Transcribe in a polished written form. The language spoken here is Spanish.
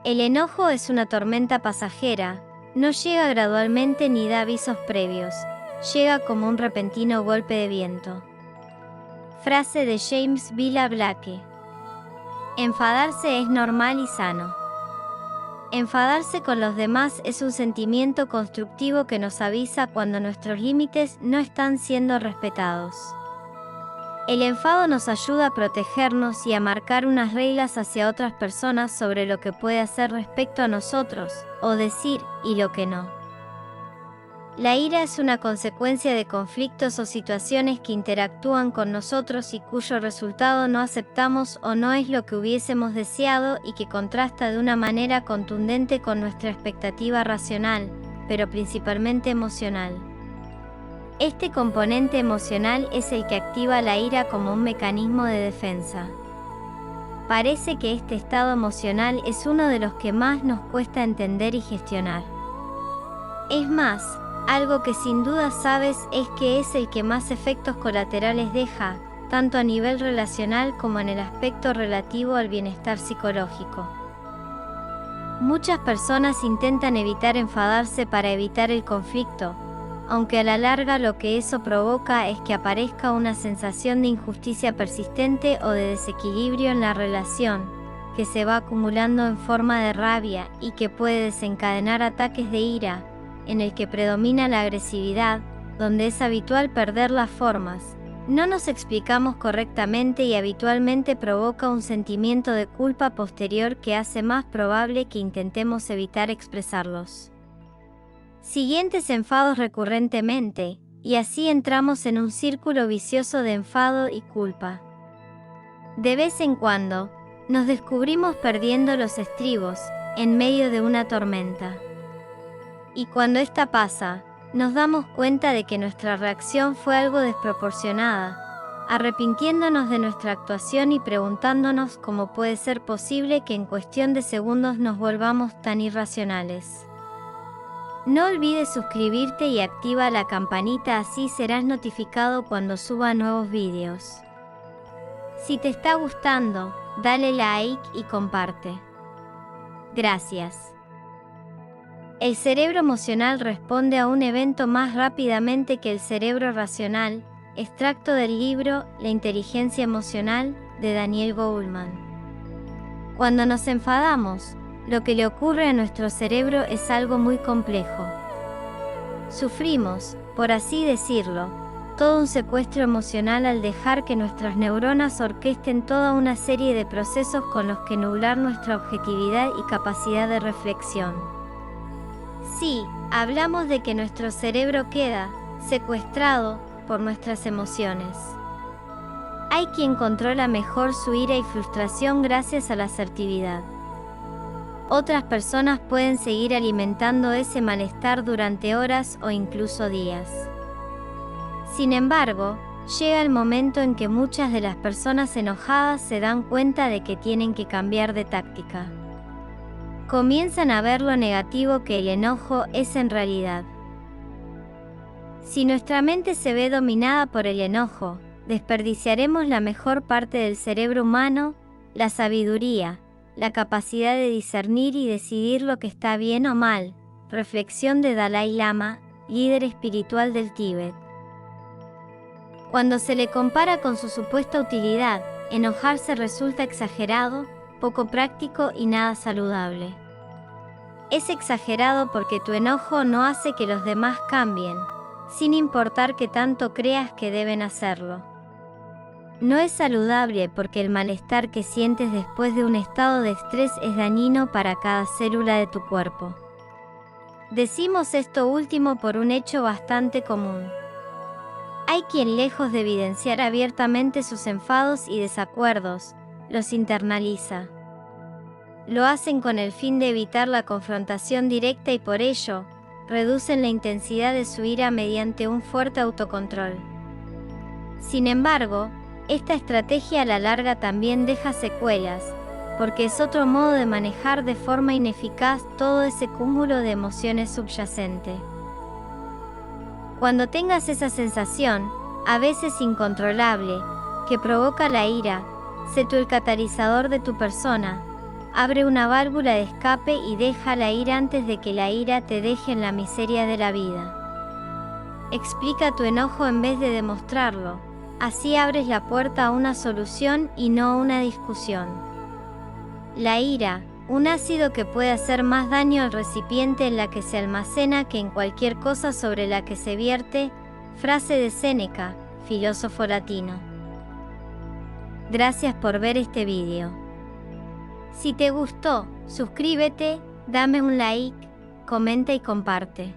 El enojo es una tormenta pasajera, no llega gradualmente ni da avisos previos, llega como un repentino golpe de viento. Frase de James Villa Blake. Enfadarse es normal y sano. Enfadarse con los demás es un sentimiento constructivo que nos avisa cuando nuestros límites no están siendo respetados. El enfado nos ayuda a protegernos y a marcar unas reglas hacia otras personas sobre lo que puede hacer respecto a nosotros, o decir, y lo que no. La ira es una consecuencia de conflictos o situaciones que interactúan con nosotros y cuyo resultado no aceptamos o no es lo que hubiésemos deseado y que contrasta de una manera contundente con nuestra expectativa racional, pero principalmente emocional. Este componente emocional es el que activa la ira como un mecanismo de defensa. Parece que este estado emocional es uno de los que más nos cuesta entender y gestionar. Es más, algo que sin duda sabes es que es el que más efectos colaterales deja, tanto a nivel relacional como en el aspecto relativo al bienestar psicológico. Muchas personas intentan evitar enfadarse para evitar el conflicto, aunque a la larga lo que eso provoca es que aparezca una sensación de injusticia persistente o de desequilibrio en la relación, que se va acumulando en forma de rabia y que puede desencadenar ataques de ira, en el que predomina la agresividad, donde es habitual perder las formas. No nos explicamos correctamente y habitualmente provoca un sentimiento de culpa posterior que hace más probable que intentemos evitar expresarlos. Siguientes enfados recurrentemente, y así entramos en un círculo vicioso de enfado y culpa. De vez en cuando, nos descubrimos perdiendo los estribos, en medio de una tormenta. Y cuando esta pasa, nos damos cuenta de que nuestra reacción fue algo desproporcionada, arrepintiéndonos de nuestra actuación y preguntándonos cómo puede ser posible que en cuestión de segundos nos volvamos tan irracionales. No olvides suscribirte y activa la campanita, así serás notificado cuando suba nuevos vídeos. Si te está gustando, dale like y comparte. Gracias. El cerebro emocional responde a un evento más rápidamente que el cerebro racional, extracto del libro La inteligencia emocional, de Daniel Goleman. Cuando nos enfadamos, lo que le ocurre a nuestro cerebro es algo muy complejo. Sufrimos, por así decirlo, todo un secuestro emocional al dejar que nuestras neuronas orquesten toda una serie de procesos con los que nublar nuestra objetividad y capacidad de reflexión. Sí, hablamos de que nuestro cerebro queda secuestrado por nuestras emociones. Hay quien controla mejor su ira y frustración gracias a la asertividad. Otras personas pueden seguir alimentando ese malestar durante horas o incluso días. Sin embargo, llega el momento en que muchas de las personas enojadas se dan cuenta de que tienen que cambiar de táctica. Comienzan a ver lo negativo que el enojo es en realidad. Si nuestra mente se ve dominada por el enojo, desperdiciaremos la mejor parte del cerebro humano, la sabiduría, la capacidad de discernir y decidir lo que está bien o mal. Reflexión de Dalai Lama, líder espiritual del Tíbet. Cuando se le compara con su supuesta utilidad, enojarse resulta exagerado, poco práctico y nada saludable. Es exagerado porque tu enojo no hace que los demás cambien, sin importar qué tanto creas que deben hacerlo. No es saludable porque el malestar que sientes después de un estado de estrés es dañino para cada célula de tu cuerpo. Decimos esto último por un hecho bastante común. Hay quien, lejos de evidenciar abiertamente sus enfados y desacuerdos, los internaliza. Lo hacen con el fin de evitar la confrontación directa y por ello, reducen la intensidad de su ira mediante un fuerte autocontrol. Sin embargo, esta estrategia a la larga también deja secuelas, porque es otro modo de manejar de forma ineficaz todo ese cúmulo de emociones subyacente. Cuando tengas esa sensación, a veces incontrolable, que provoca la ira, sé tú el catalizador de tu persona, Abre una válvula de escape y deja la ira antes de que la ira te deje en la miseria de la vida. Explica tu enojo en vez de demostrarlo. Así abres la puerta a una solución y no a una discusión. La ira, un ácido que puede hacer más daño al recipiente en la que se almacena que en cualquier cosa sobre la que se vierte. Frase de Séneca, filósofo latino. Gracias por ver este video. Si te gustó, suscríbete, dame un like, comenta y comparte.